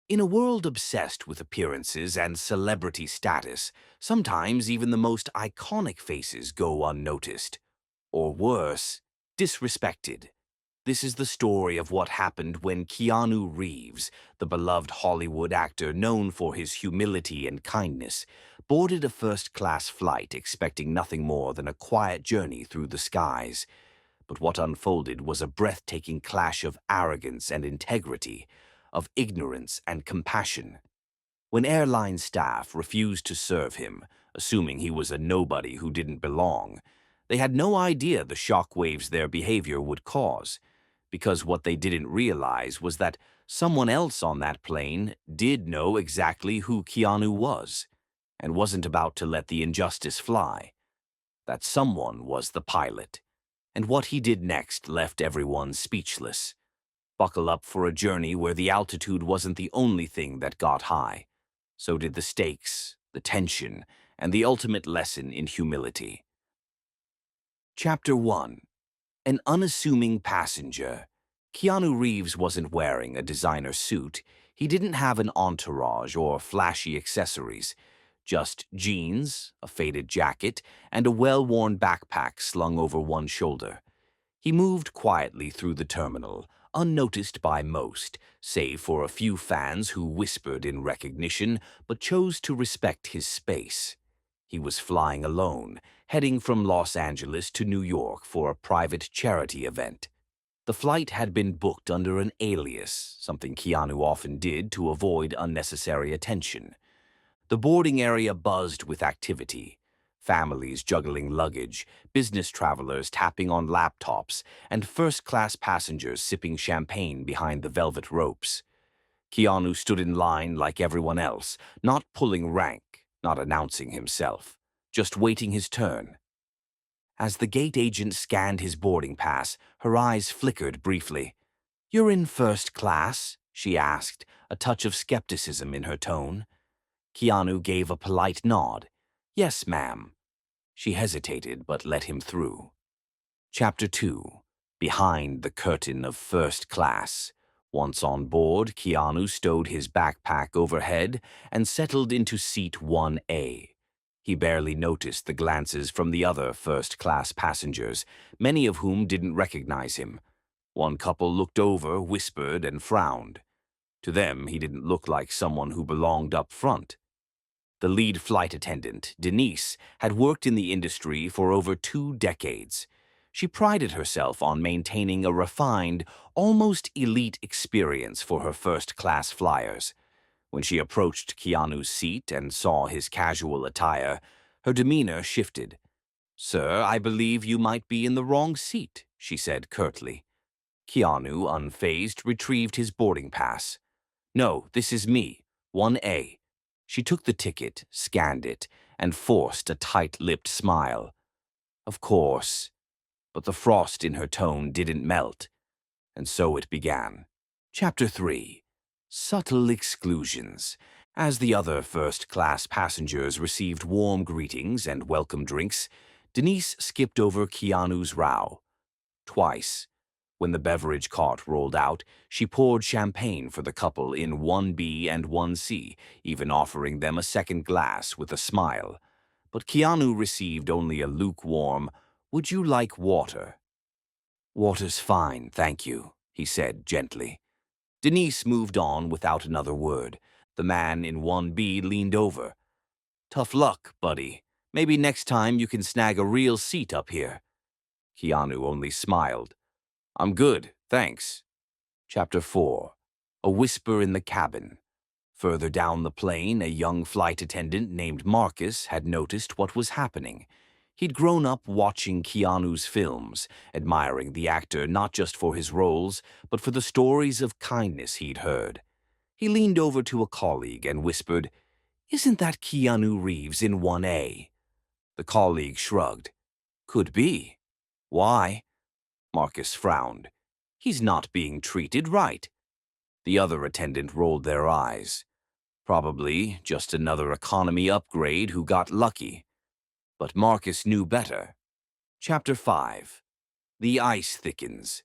In a world obsessed with appearances and celebrity status, sometimes even the most iconic faces go unnoticed. Or worse, disrespected. This is the story of what happened when Keanu Reeves, the beloved Hollywood actor known for his humility and kindness, boarded a first-class flight expecting nothing more than a quiet journey through the skies. But what unfolded was a breathtaking clash of arrogance and integrity, of ignorance and compassion. When airline staff refused to serve him, assuming he was a nobody who didn't belong, they had no idea the shockwaves their behavior would cause, because what they didn't realize was that someone else on that plane did know exactly who Keanu was, and wasn't about to let the injustice fly. That someone was the pilot, and what he did next left everyone speechless. Buckle up for a journey where the altitude wasn't the only thing that got high. So did the stakes, the tension, and the ultimate lesson in humility. Chapter 1. An unassuming passenger. Keanu Reeves wasn't wearing a designer suit. He didn't have an entourage or flashy accessories. Just jeans, a faded jacket, and a well-worn backpack slung over one shoulder. He moved quietly through the terminal, unnoticed by most, save for a few fans who whispered in recognition but chose to respect his space. He was flying alone, heading from Los Angeles to New York for a private charity event. The flight had been booked under an alias, something Keanu often did to avoid unnecessary attention. The boarding area buzzed with activity. Families juggling luggage, business travelers tapping on laptops, and first-class passengers sipping champagne behind the velvet ropes. Keanu stood in line like everyone else, not pulling rank, not announcing himself, just waiting his turn. As the gate agent scanned his boarding pass, her eyes flickered briefly. "You're in first class?" she asked, a touch of skepticism in her tone. Keanu gave a polite nod. "Yes, ma'am." She hesitated but let him through. Chapter 2. Behind the curtain of first class. Once on board, Keanu stowed his backpack overhead and settled into seat 1A. He barely noticed the glances from the other first-class passengers, many of whom didn't recognize him. One couple looked over, whispered, and frowned. To them, he didn't look like someone who belonged up front. The lead flight attendant, Denise, had worked in the industry for over 2 decades. She prided herself on maintaining a refined, almost elite experience for her first-class flyers. When she approached Keanu's seat and saw his casual attire, her demeanor shifted. "Sir, I believe you might be in the wrong seat," she said curtly. Keanu, unfazed, retrieved his boarding pass. "No, this is me, 1A. She took the ticket, scanned it, and forced a tight-lipped smile. Of course. But the frost in her tone didn't melt. And so it began. Chapter 3. Subtle exclusions. As the other first-class passengers received warm greetings and welcome drinks, Denise skipped over Keanu's row. Twice. When the beverage cart rolled out, she poured champagne for the couple in 1B and 1C, even offering them a second glass with a smile. But Keanu received only a lukewarm, "Would you like water?" "Water's fine, thank you," he said gently. Denise moved on without another word. The man in 1B leaned over. "Tough luck, buddy. Maybe next time you can snag a real seat up here." Keanu only smiled. "I'm good, thanks." Chapter 4. A whisper in the cabin. Further down the plane, a young flight attendant named Marcus had noticed what was happening. He'd grown up watching Keanu's films, admiring the actor not just for his roles, but for the stories of kindness he'd heard. He leaned over to a colleague and whispered, "Isn't that Keanu Reeves in 1A?" The colleague shrugged. "Could be." "Why?" Marcus frowned. "He's not being treated right." The other attendant rolled their eyes. Probably just another economy upgrade who got lucky. But Marcus knew better. Chapter 5. The ice thickens.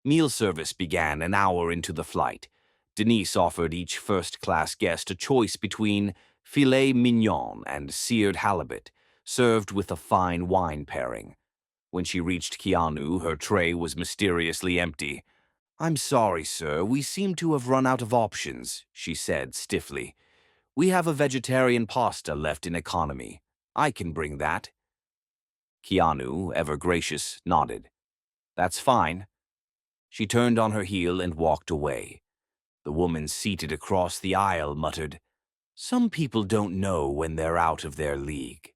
Meal service began an hour into the flight. Denise offered each first-class guest a choice between filet mignon and seared halibut, served with a fine wine pairing. When she reached Keanu, her tray was mysteriously empty. "I'm sorry, sir, we seem to have run out of options," she said stiffly. "We have a vegetarian pasta left in economy. I can bring that." Keanu, ever gracious, nodded. "That's fine." She turned on her heel and walked away. The woman seated across the aisle muttered, "Some people don't know when they're out of their league."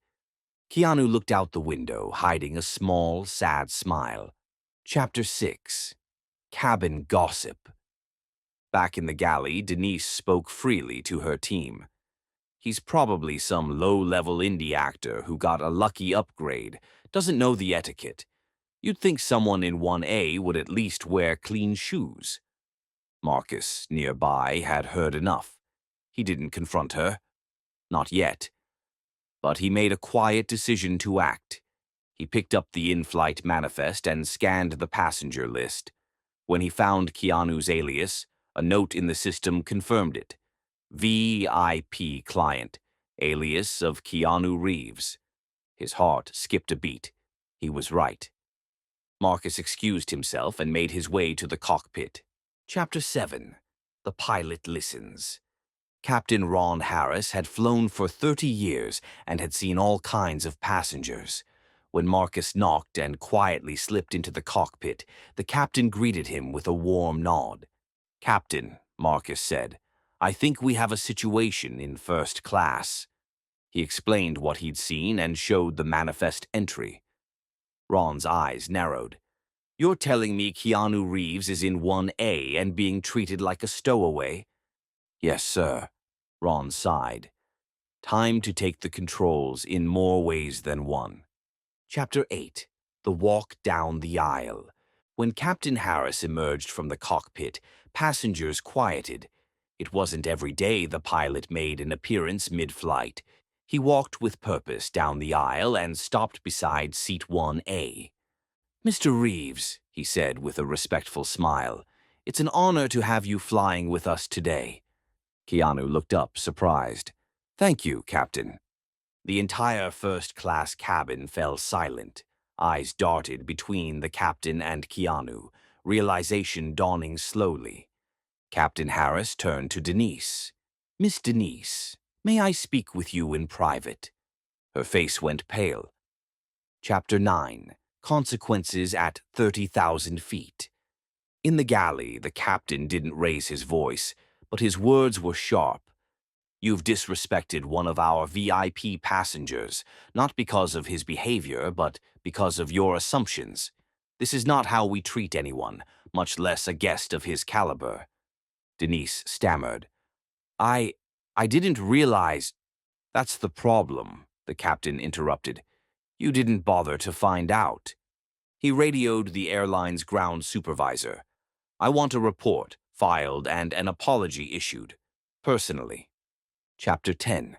Keanu looked out the window, hiding a small, sad smile. Chapter 6. Cabin Gossip. Back in the galley, Denise spoke freely to her team. "He's probably some low-level indie actor who got a lucky upgrade, doesn't know the etiquette. You'd think someone in 1A would at least wear clean shoes." Marcus, nearby, had heard enough. He didn't confront her. Not yet. But he made a quiet decision to act. He picked up the in-flight manifest and scanned the passenger list. When he found Keanu's alias, a note in the system confirmed it. VIP client, alias of Keanu Reeves. His heart skipped a beat. He was right. Marcus excused himself and made his way to the cockpit. Chapter 7. The Pilot Listens. Captain Ron Harris had flown for 30 years and had seen all kinds of passengers. When Marcus knocked and quietly slipped into the cockpit, the captain greeted him with a warm nod. "Captain," Marcus said, "I think we have a situation in first class." He explained what he'd seen and showed the manifest entry. Ron's eyes narrowed. "You're telling me Keanu Reeves is in 1A and being treated like a stowaway?" "Yes, sir," Ron sighed. "Time to take the controls in more ways than one." Chapter 8. The Walk Down the Aisle. When Captain Harris emerged from the cockpit, passengers quieted. It wasn't every day the pilot made an appearance mid-flight. He walked with purpose down the aisle and stopped beside seat 1A. "Mr. Reeves," he said with a respectful smile, "it's an honor to have you flying with us today." Keanu looked up, surprised. "Thank you, Captain." The entire first-class cabin fell silent. Eyes darted between the captain and Keanu, realization dawning slowly. Captain Harris turned to Denise. "Miss Denise, may I speak with you in private?" Her face went pale. Chapter 9. Consequences at 30,000 feet. In the galley, the captain didn't raise his voice, but his words were sharp. "You've disrespected one of our VIP passengers, not because of his behavior, but because of your assumptions. This is not how we treat anyone, much less a guest of his caliber." Denise stammered. I didn't realize—" "That's the problem," the captain interrupted. "You didn't bother to find out." He radioed the airline's ground supervisor. "I want a report filed and an apology issued. Personally." Chapter 10.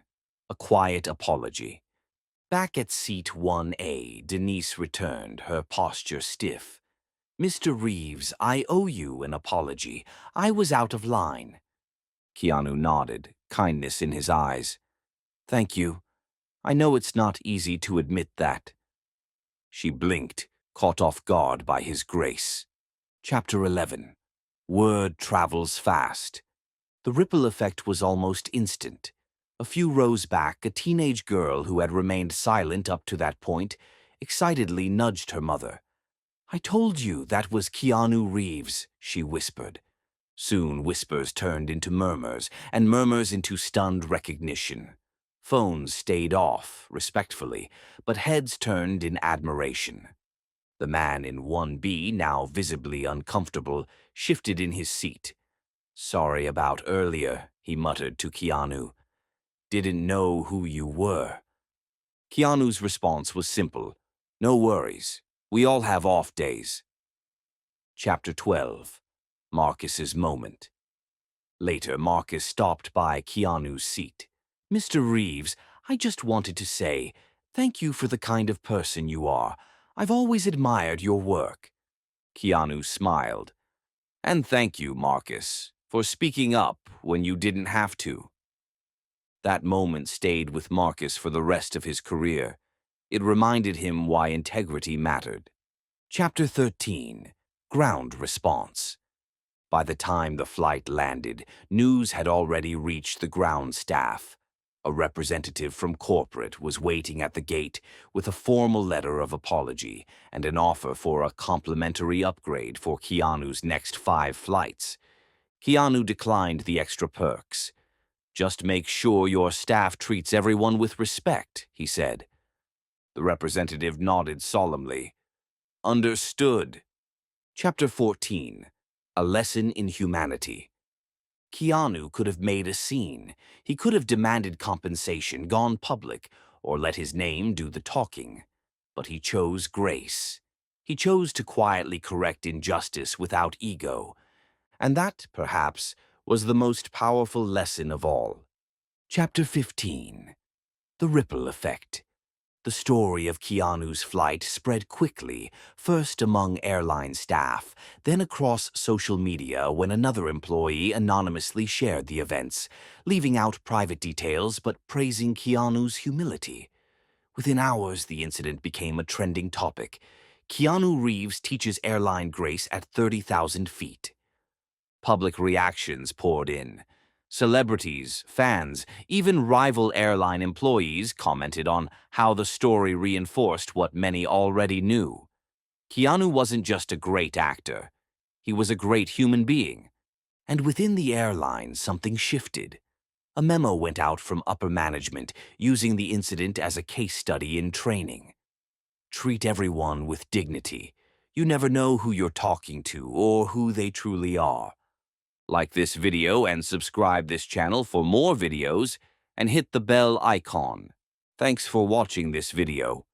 A Quiet Apology. Back at seat 1A, Denise returned, her posture stiff. "Mr. Reeves, I owe you an apology. I was out of line." Keanu nodded, kindness in his eyes. "Thank you. I know it's not easy to admit that." She blinked, caught off guard by his grace. Chapter 11. Word travels fast. The ripple effect was almost instant. A few rows back, a teenage girl who had remained silent up to that point excitedly nudged her mother. "I told you that was Keanu Reeves," she whispered. Soon whispers turned into murmurs, and murmurs into stunned recognition. Phones stayed off, respectfully, but heads turned in admiration. The man in 1B, now visibly uncomfortable, shifted in his seat. "Sorry about earlier," he muttered to Keanu. "Didn't know who you were." Keanu's response was simple. "No worries. We all have off days." Chapter 12. Marcus's Moment. Later, Marcus stopped by Keanu's seat. "Mr. Reeves, I just wanted to say, thank you for the kind of person you are. I've always admired your work." Keanu smiled. "And thank you, Marcus. for speaking up when you didn't have to. That moment stayed with Marcus for the rest of his career. It reminded him why integrity mattered. Chapter 13. Ground Response. By the time the flight landed, news had already reached the ground staff. A representative from corporate was waiting at the gate with a formal letter of apology and an offer for a complimentary upgrade for Keanu's next 5 flights. Keanu declined the extra perks. "Just make sure your staff treats everyone with respect," he said. The representative nodded solemnly. "Understood." Chapter 14. A Lesson in Humanity. Keanu could have made a scene. He could have demanded compensation, gone public, or let his name do the talking. But he chose grace. He chose to quietly correct injustice without ego. And that, perhaps, was the most powerful lesson of all. Chapter 15. The Ripple Effect. The story of Keanu's flight spread quickly, first among airline staff, then across social media when another employee anonymously shared the events, leaving out private details but praising Keanu's humility. Within hours, the incident became a trending topic. Keanu Reeves teaches airline grace at 30,000 feet. Public reactions poured in. Celebrities, fans, even rival airline employees commented on how the story reinforced what many already knew. Keanu wasn't just a great actor. He was a great human being. And within the airline, something shifted. A memo went out from upper management, using the incident as a case study in training. Treat everyone with dignity. You never know who you're talking to or who they truly are. Like this video and subscribe this channel for more videos and hit the bell icon. Thanks for watching this video.